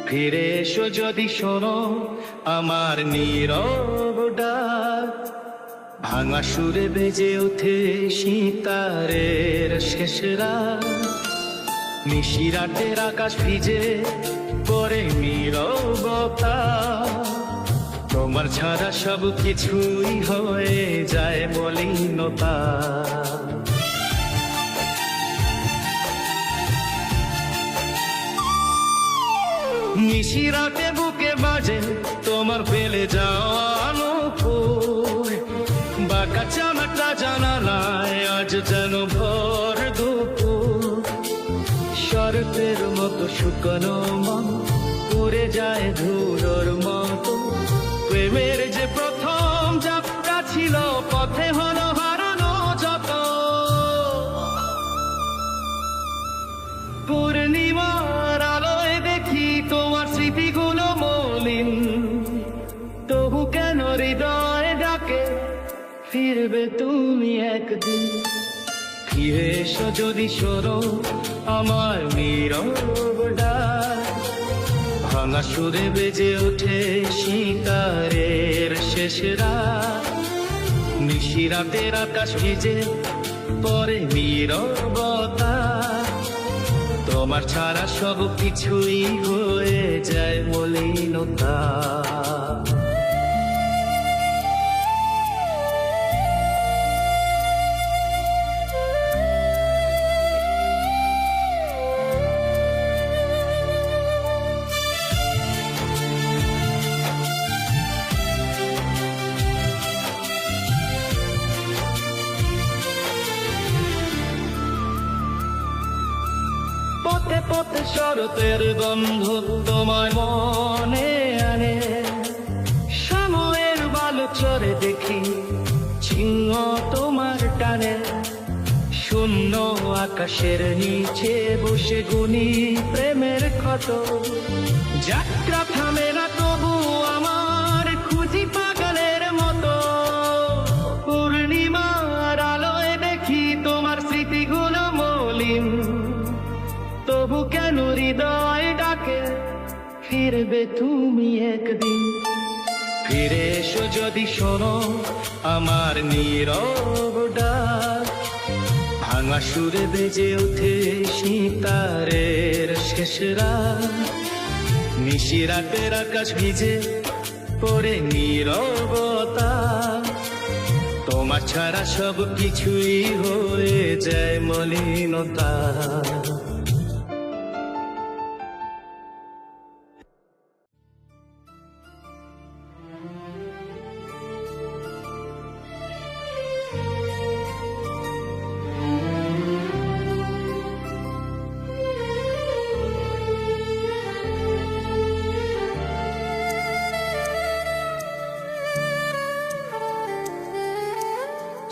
ফিরে এসো যদি শোনো আমার নীরব ডাক, ভাঙা সুরে বেজে ওঠে সিতারের শেষ রাত। নিশিরাতের আকাশ ভিজে পড়ে নীরবতা, তোমার ছাড়া সব কিছুই হয়ে যায় মলিনতা। নিশিরাতে বুকে বাজে তোমার ফেলে যাওয়ানো ফুল, বাঁকা চামাটা জানালায় আজ যেন ভর দুপুর। শরতের মতো শুকনো মন উড়ে যায় ধুলোর মতো, প্রেমের যে প্রথম যাত্রা ছিল পথে হলো হারানো যত। পূর্ণিমার আলোয় দেখি তোমার স্মৃতিগুলো মলিন, তবু কেন হৃদয় ডাকে ফিরবে তুমি একদিন। ফিরে এসো যদি শোনো আমার নীরব ডাক, ভাঙা সুরে বেজে ওঠে সিতারের শেষ রাত। নিশিরাতের আকাশ ভিজে পরে নীরবতা, তোমার ছাড়া সব কিছুই হয়ে যায় মলিনতা। পথে পথে শরতের গন্ধ তোমার মনে আনে, সময়ের বালু চরে দেখি চিহ্ন তোমার টানে। শূন্য আকাশের নিচে বসে গুনি প্রেমের ক্ষত, যাত্রা থামে না তবু আমার খুঁজি পাগলের মতো। পূর্ণিমার আলোয় দেখি তোমার স্মৃতিগুলো মলিন, তবু কেন হৃদয় ডাকে ফিরবে তুমি একদিন। ফিরে এসো যদি শোনো আমার নীরব ডাক, ভাঙা সুরে বেজে ওঠে সিতারের শেষ রাত। নিশিরাতের আকাশ ভিজে পড়ে নীরবতা, তোমার ছাড়া সব কিছুই হয়ে যায় মলিনতা।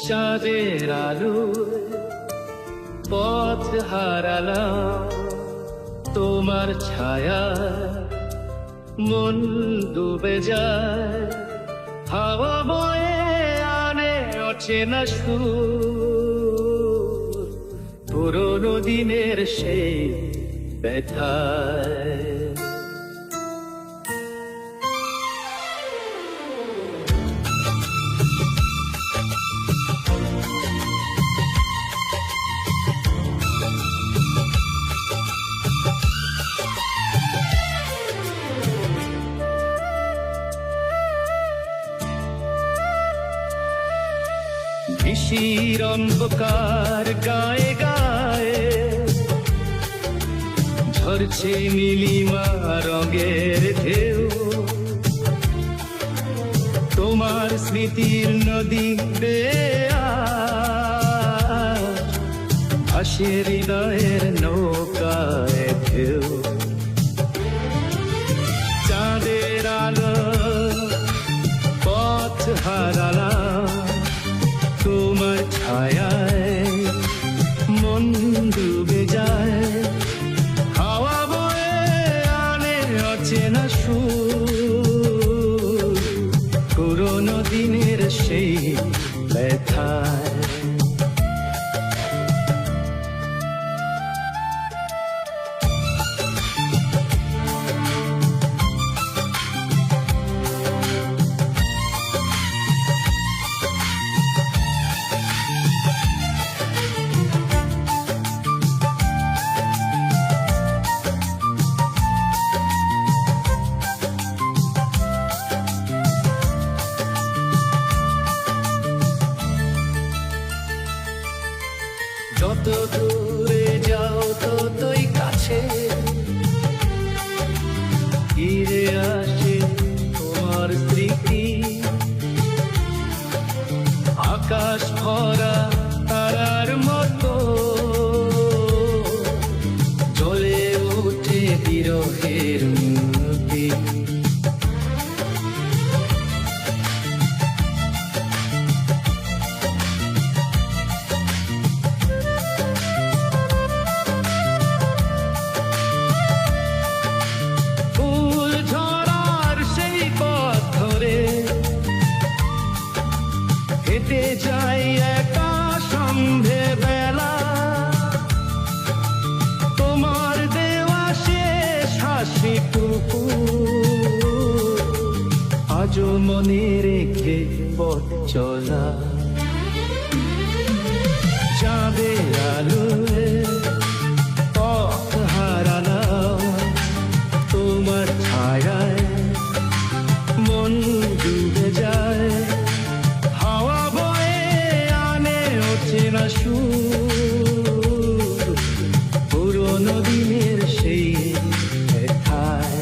চাঁদের আলো পথ হারালাম, তোমার ছায়া মন ডুবে যায়। হাওয়া বয়ে আনে অচেনা সুর, পুরোনো দিনের সেই ব্যথায়। নিশির অন্ধকার গায়ে গায়ে ঝরছে নীলিমা রঙের ঢেউ, তোমার স্মৃতির নদী ভাসে হৃদয়ের নৌকায় ঢেউ। চাঁদের আলো পথ হারালাম, তোমার ছায়ায় মন ডুবে যায়। হাওয়া বয়ে আনে অচেনা সুর, পুরোনো দিনের সেই ব্যথায়। কাছে ফিরে আসে তোমার স্মৃতি। আকাশ ভরা তারার মতো জ্বলে ওঠে বিরহের মিনতি। ফুল ঝরার সেই পথ ধরে হেঁটে যাই একা সন্ধে বেলা। তোমার দেওয়া শেষ হাসিটুকু আজও মনে রেখে পথ চলা। চাঁদের আলোয় পথ হারালাম, তোমার ছায়ায় মন ডুবে যায়। হাওয়া বয়ে আনে অচেনা সুর, পুরোনো দিনের সেই ব্যথায়।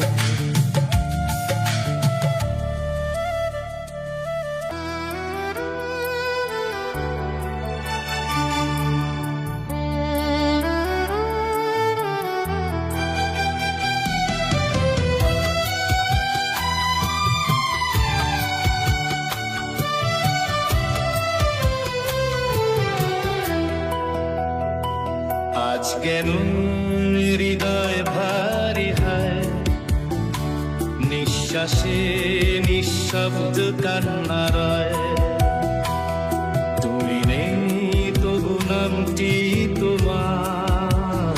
আজ কেন হৃদয় ভারী হয়, নিঃশ্বাসে নিঃশব্দ কান্না রয়। তুমি নেই তবু নামটি তোমার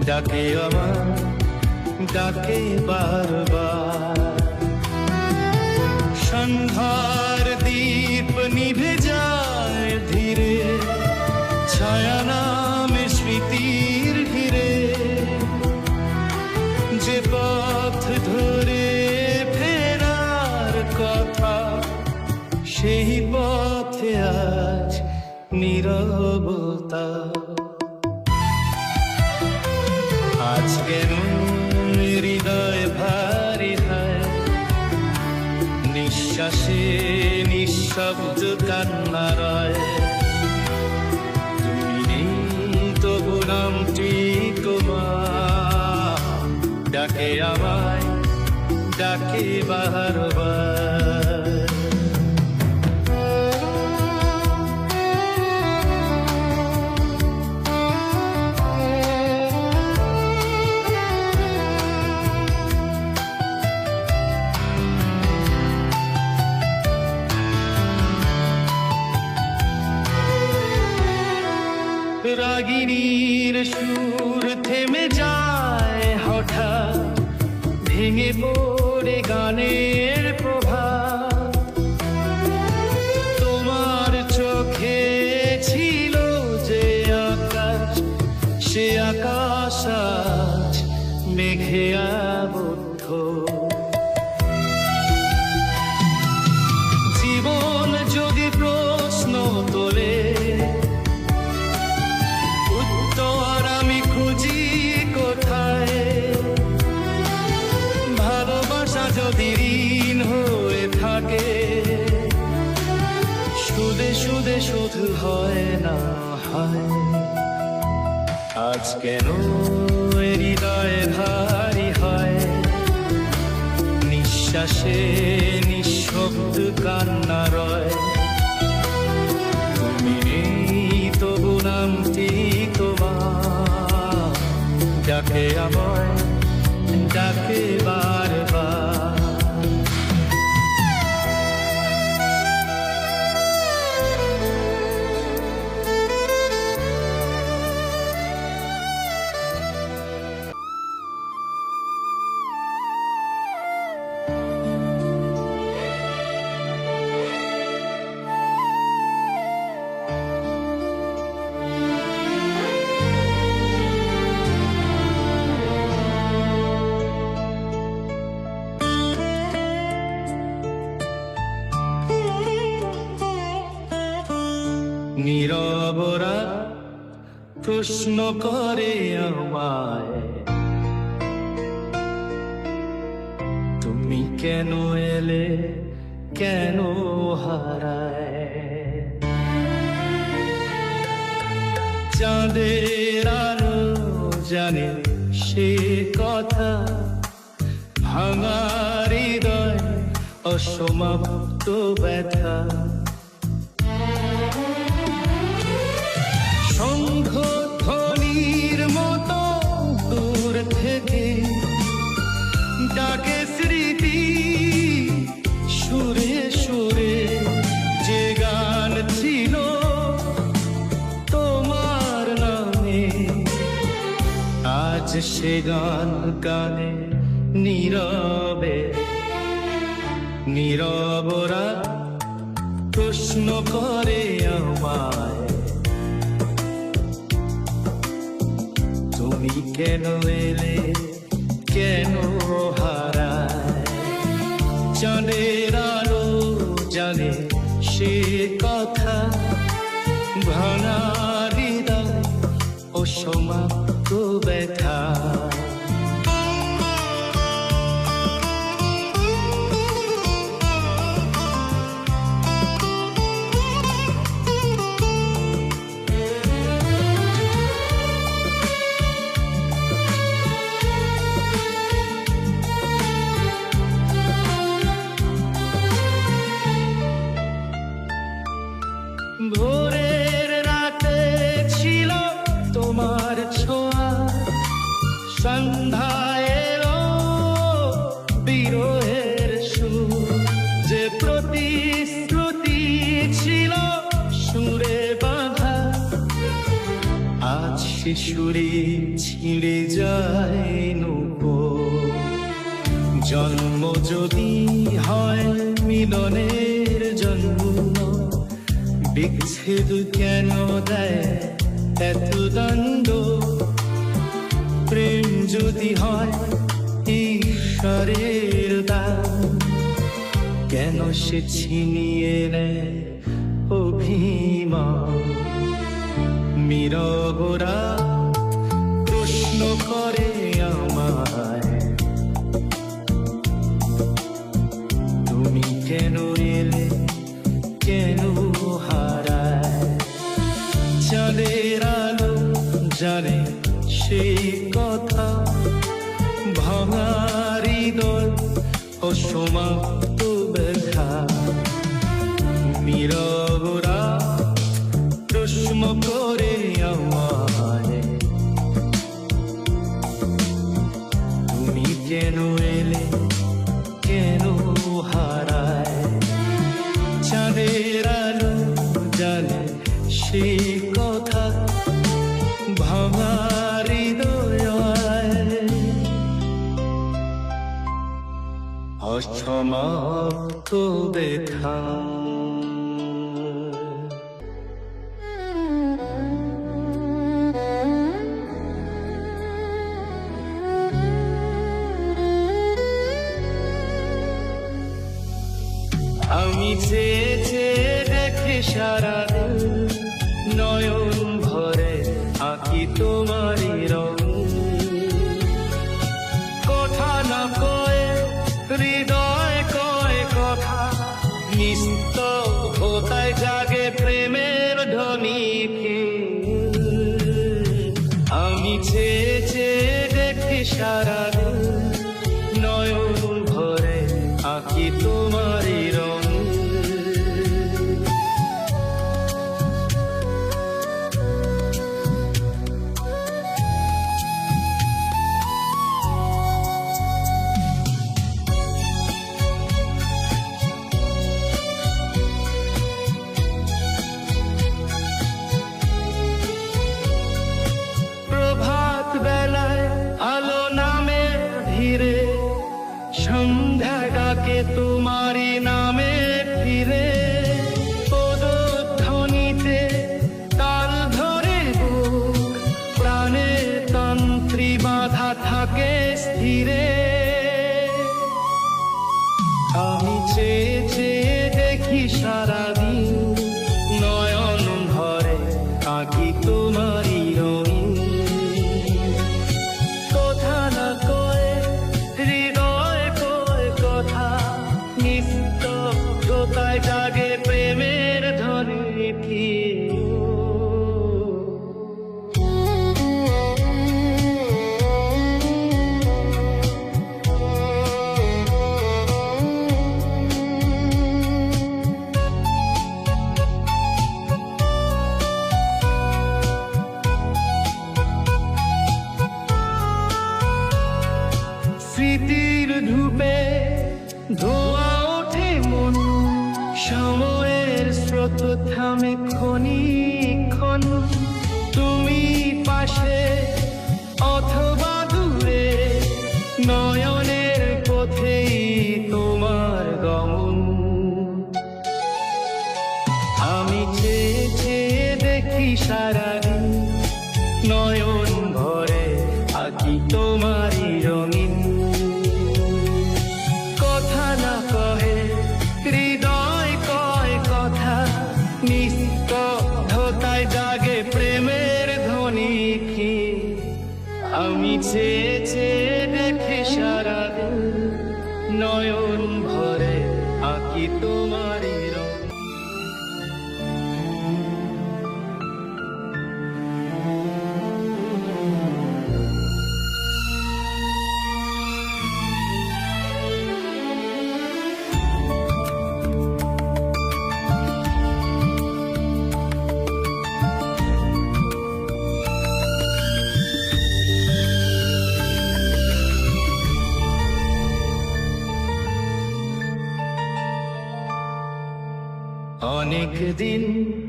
ডাকে আমার, ডাকে বারবার। সন্ধ্যার দীপ নিভে যায় ধীরে, ছায়া নামে স্মৃতির ঘিরে। যে পথ ধরে ফেরার কথা, সেই পথে আজ নীরবতা। আজ কেন হৃদয় ভারী হয়, নিঃশ্বাসে নিঃশব্দ কান্না রয়। তবু নামটি তোমার ডাকে আমায়, ডাকে বারবার। রাগিনীর সুর থেমে যায় হঠাৎ, ভেঙে পড়ে গানের প্রভাত। তোমার চোখে ছিল যে আকাশ, সে আকাশ আজ মেঘে আবদ্ধ। জীবন যদি প্রশ্ন তোলে, আমি খুঁজি কোথায়। ভালোবাসা যদি ঋণ হয়ে থাকে, সুদে সুদে শুধু হয় না হয়। আজ কেন হৃদয় ভারী হয়, নিঃশ্বাসে নিঃশব্দ কান্না রয়। তুমি নেই তবু নামটি তোমার ডাকে আমায়, ডাকে বারবার। নীরবরা প্রশ্ন করে আমায়, কেন এলে কেন হারায়। চাঁদের আলো জানে সে কথা, ভাঙা হৃদয় অসমাপ্ত ব্যথা। শঙ্খধ্বনির মতো দূর থেকে ডাকে স্মৃতি, সুরে সুরে যে গান ছিল তোমার নামে, আজ সে গান গানে নীরবে। নীরবরা প্রশ্ন করে আমায়, তুমি কেন এলে কেন হারায়। চাঁদের আলো জানে সে কথা, ভাঙা হৃদয় অসমাপ্ত ব্যথা। ভোরের রাতে ছিল তোমার ছোঁয়া, সন্ধ্যায় এলো বিরহের সুর। যে প্রতিশ্রুতি ছিল সুরে বাঁধা, আজ শিশুরি ছিঁড়ে যায় নূপুর। জন্ম যদি হয় মিলনের জন্ম, বিচ্ছেদ কেন দেয় এত দণ্ড। প্রেম যদি হয় ঈশ্বরের দান, কেন সে ছিনিয়ে নেয় অভিমান। নীরবরা প্রশ্ন করে আমায়, তুমি কেন এলে কেন হারায়। চাঁদের আলো জানে সেই কথা, ভাঙা হৃদয় অসমাপ্ত ব্যথা। নীরবরা প্রশ্ন করে আমায়, তুমি কেন এলে কেন হারায়। চাঁদের আলো জানে সেই কথা, ভাঙা হৃদয় অসমাপ্ত ব্যথা। আমি চেয়ে চেয়ে দেখি সারাদিন, নয়ন ভরে আঁকি তোমারই রং। কথা না কয়ে হৃদয় কয় কথা, নিস্তব্ধতায় জাগে প্রেমের ধ্বনি। আমি চেয়ে চেয়ে দেখি সারাদিন, নয়ন ভরে আঁকি তোমারই রং। প্রভাত বেলায় আলো নামে ধীরে, সন্ধ্যা ডাকে তোমারই নামে ফিরে। পদধ্বনিতে তাল ধরে বুক, প্রাণে তন্ত্রী বাঁধা থাকে স্থিরে। আমি চেয়ে চেয়ে দেখি সারাদিন, নয়ন ভরে আঁকি তোমারই রং। কথা না কয়ে হৃদয় কয় কথা, স্মৃতির ধূপে ধোয়া ওঠে মন, সময়ের স্রোত থামে ক্ষণিক্ষণ। তুমি পাশে অথবা দূরে, নয়নের পথেই তোমার গমন। আমি চেয়ে চেয়ে দেখি সারাদিন, নয়ন ভরে আঁকি তোমারই রঙিন। কথা না কহে হৃদয় কয় কথা, নিস্তব্ধতায় জাগে প্রেমের ধ্বনি কি। আমি চেয়ে চেয়ে দেখি সারাদিন, নয়ন ভরে আঁকি তোমারই রঙ। অনেক দিন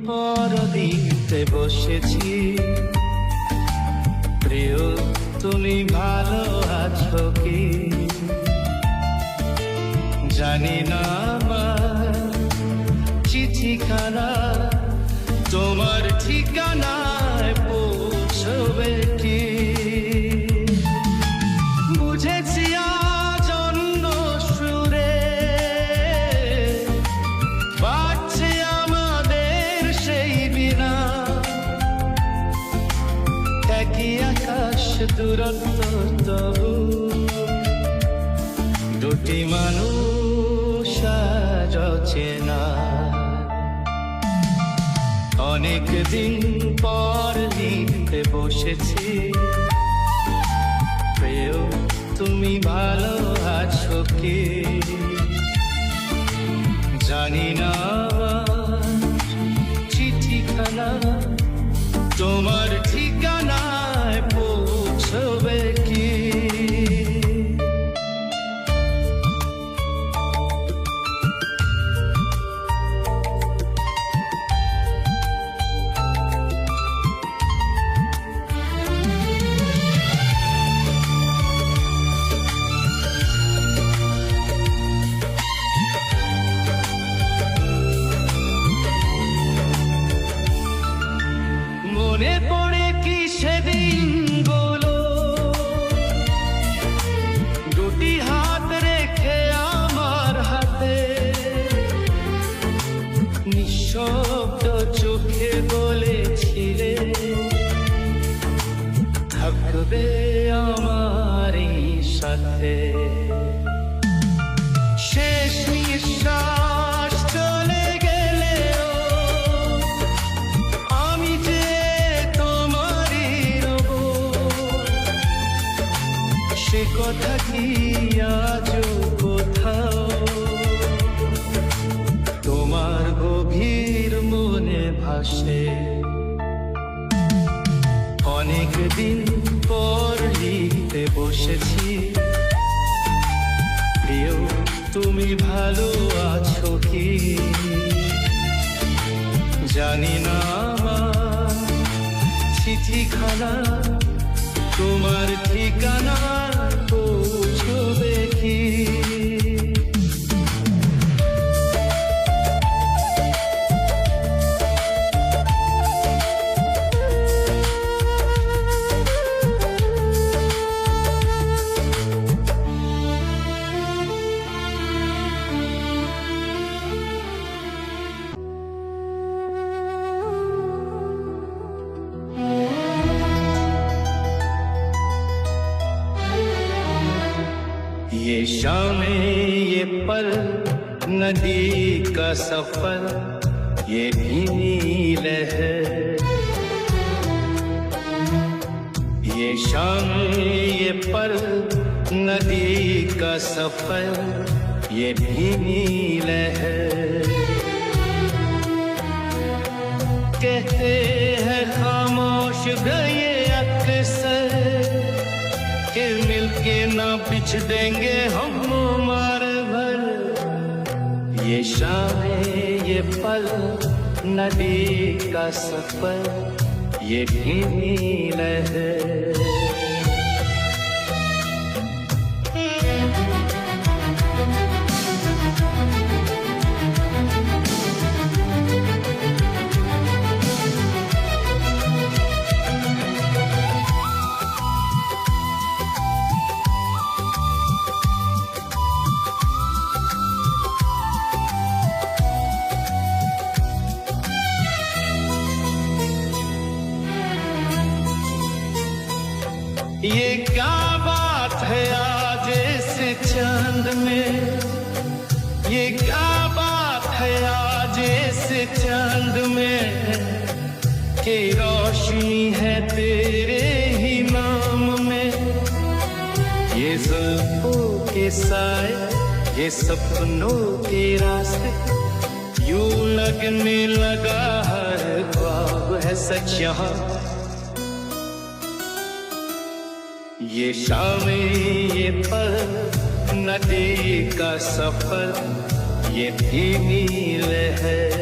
পর দিতে বসেছি, প্রিয় তুমি ভালো আছো কি। জানি না আমার চিঠিখানা তোমার ঠিকানায় পৌঁছবে কি। বুঝেছি আজ অন্য সুরে বাজছে আমাদের সেই বিনা। একই আকাশ দূরত্ব তবু, দুটি মানুষ আজ অচেনা। অনেক দিন পর লিখতে বসেছি, প্রিয় তুমি ভালো আছো কি। জানি না আমার চিঠিখানা তোমার ঠিকানায় পৌঁছবে কি। মনে পড়ে কি সেদিন গুলো, দুটি হাত রেখে আমার হাতে, নিঃশব্দ চোখে বলেছিলে থাকবে আমারই সাথে। শেষ নিঃশ্বাস চলে গেলেও আমি যে তোমারই রব, সে কথা কি আজও কোথাও তোমার গভীর মনে ভাসে। অনেক দিন পর লিখতে বসেছি, প্রিয় তুমি ভালো আছো কি। জানি না আমার চিঠিখানা তোমার ঠিকানা পৌঁছবে কি। ये शामें ये पल नदी का सफर, ये भीनी लहर। ये शामें ये पल नदी का सफर, ये भीनी लहर। कहते हैं खामोश गए अक्सर कि मिलते मिलके ना बिछड़ेंगे हम उम्र भर। ये शामें ये पल नदी का सफर, ये धीमी लहर। ये क्या बात है आज इस चांद में, ये क्या बात है आज इस चांद में, कि रोशनी है तेरे ही नाम में। ये जुल्फों के साए, ये सपनों के रास्ते, यूं लगने लगा हर ख्वाब है सच यहाँ। ये शामें ये पल नदी का सफर, ये धीमी लहर।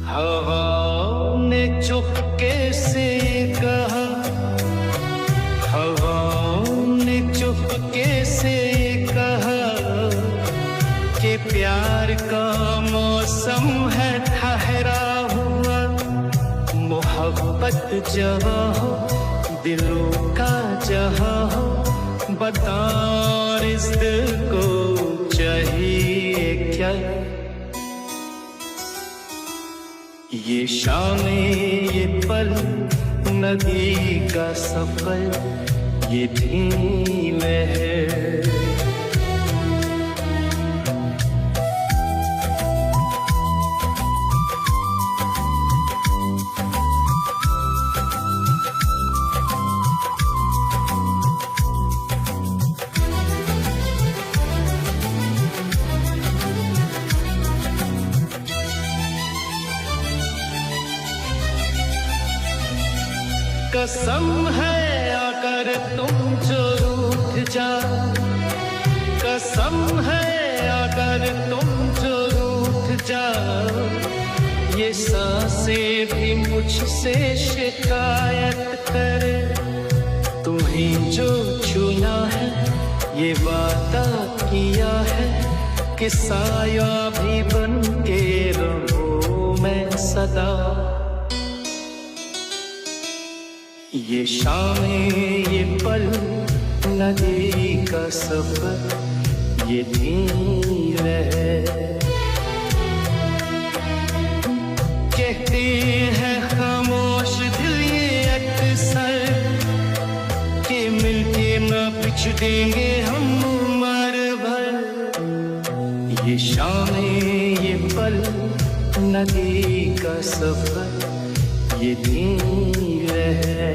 हवाओं ने चुपके से कहा, हवाओं ने चुपके से कहा, कि प्यार का मौसम है ठहरा हुआ। मोहब्बत जहाँ हो, दिलों का जहाँ हो, बता इस दिल को चाहिए क्या। ये शामें ये पल नदी का सफर, ये धीमी लहर। कसम है अगर तुम जो रूठ जाओ, कसम है अगर तुम जो रूठ जाओ, ये सांसें भी मुझसे शिकायत करे। तुम्हें जो चुना है, ये वादा किया है, कि साया भी बन के रहूं मैं सदा। ये शामें ये पल नदी का सफर, ये धीमी लहर। कहते हैं खामोश दिल ये अक्सर, कि मिलके ना बिछड़ेंगे हम उम्र भर। ये शामें ये पल नदी का सफर, ये धीमी लहर।